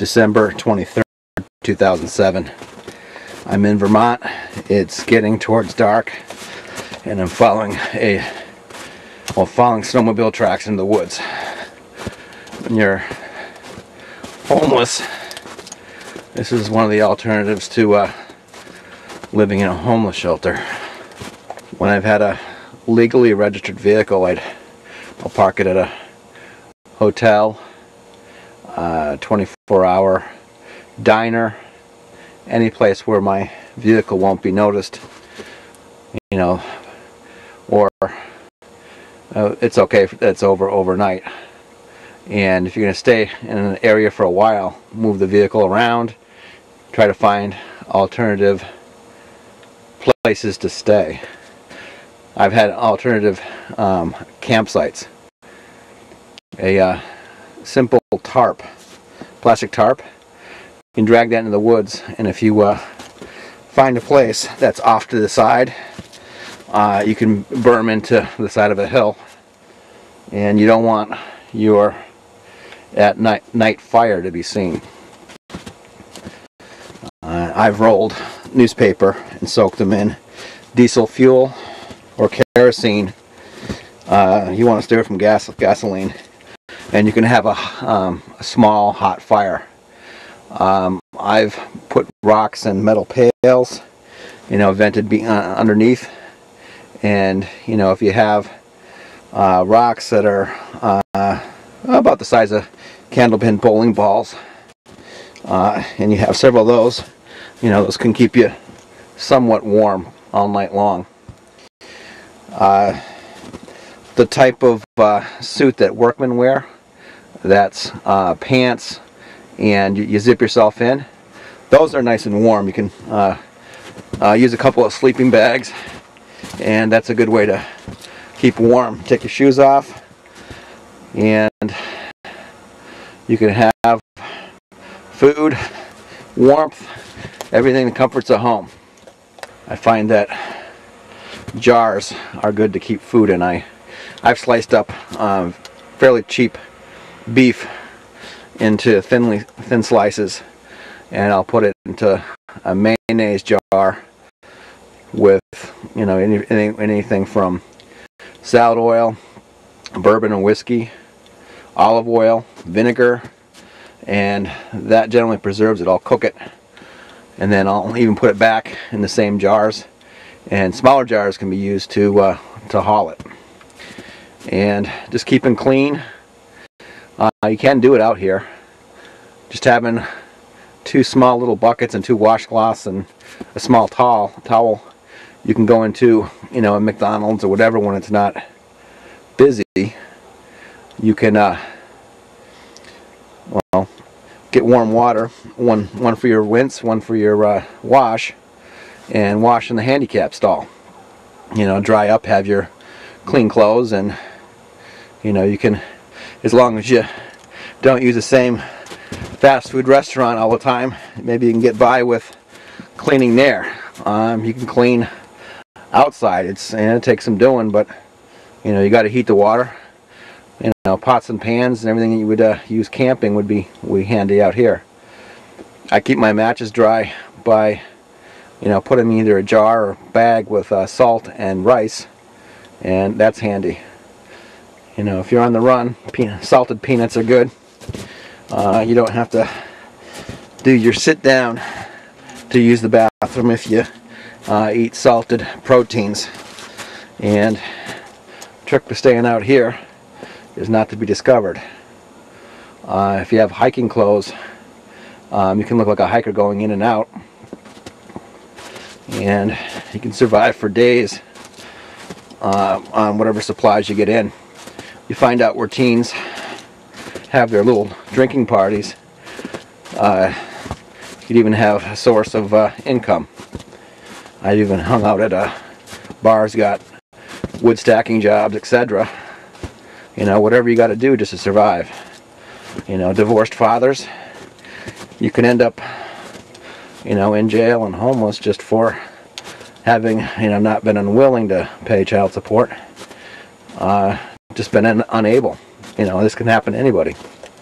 December 23rd, 2007. I'm in Vermont. It's getting towards dark, and I'm following snowmobile tracks into the woods. When you're homeless, this is one of the alternatives to living in a homeless shelter. When I've had a legally registered vehicle, I'll park it at a hotel, 24-hour diner, any place where my vehicle won't be noticed, or it's okay if it's overnight. And if you're going to stay in an area for a while, move the vehicle around, try to find alternative places to stay. I've had alternative campsites. A simple tarp, plastic tarp, you can drag that into the woods, and if you find a place that's off to the side, you can burn into the side of a hill, and you don't want your at night fire to be seen. I've rolled newspaper and soaked them in diesel fuel or kerosene. You want to stay away from gasoline, and you can have a small hot fire. I've put rocks and metal pails, vented underneath, and if you have rocks that are about the size of candlepin bowling balls, and you have several of those, those can keep you somewhat warm all night long. The type of suit that workmen wear, that's pants, and you zip yourself in, those are nice and warm. You can use a couple of sleeping bags, and that's a good way to keep warm. Take your shoes off, and you can have food, warmth, everything that comforts a home. I find that jars are good to keep food in. I've sliced up fairly cheap beef into thin slices, and I'll put it into a mayonnaise jar with anything from salad oil, bourbon and whiskey, olive oil, vinegar, and that generally preserves it. I'll cook it, and then I'll even put it back in the same jars, and smaller jars can be used to haul it. And just keeping clean. You can do it out here. Just having 2 small little buckets and 2 washcloths and a small towel. You can go into a McDonald's or whatever when it's not busy. You can get warm water, one for your rinse, one for your wash, and wash in the handicap stall. Dry up, have your clean clothes, and you can, as long as you don't use the same fast food restaurant all the time, maybe you can get by with cleaning there. You can clean outside. It takes some doing, but you got to heat the water. Pots and pans and everything that you would use camping would be handy out here. I keep my matches dry by put them in either a jar or bag with salt and rice, and that's handy. If you're on the run, salted peanuts are good. You don't have to do your sit down to use the bathroom if you eat salted proteins. And the trick to staying out here is not to be discovered. If you have hiking clothes, you can look like a hiker going in and out, and you can survive for days on whatever supplies you get in. You find out where teens have their little drinking parties. You could even have a source of income. I've even hung out at bars, got wood stacking jobs, etc. Whatever you got to do just to survive. Divorced fathers, you can end up in jail and homeless just for having not been unwilling to pay child support, just been unable. This can happen to anybody.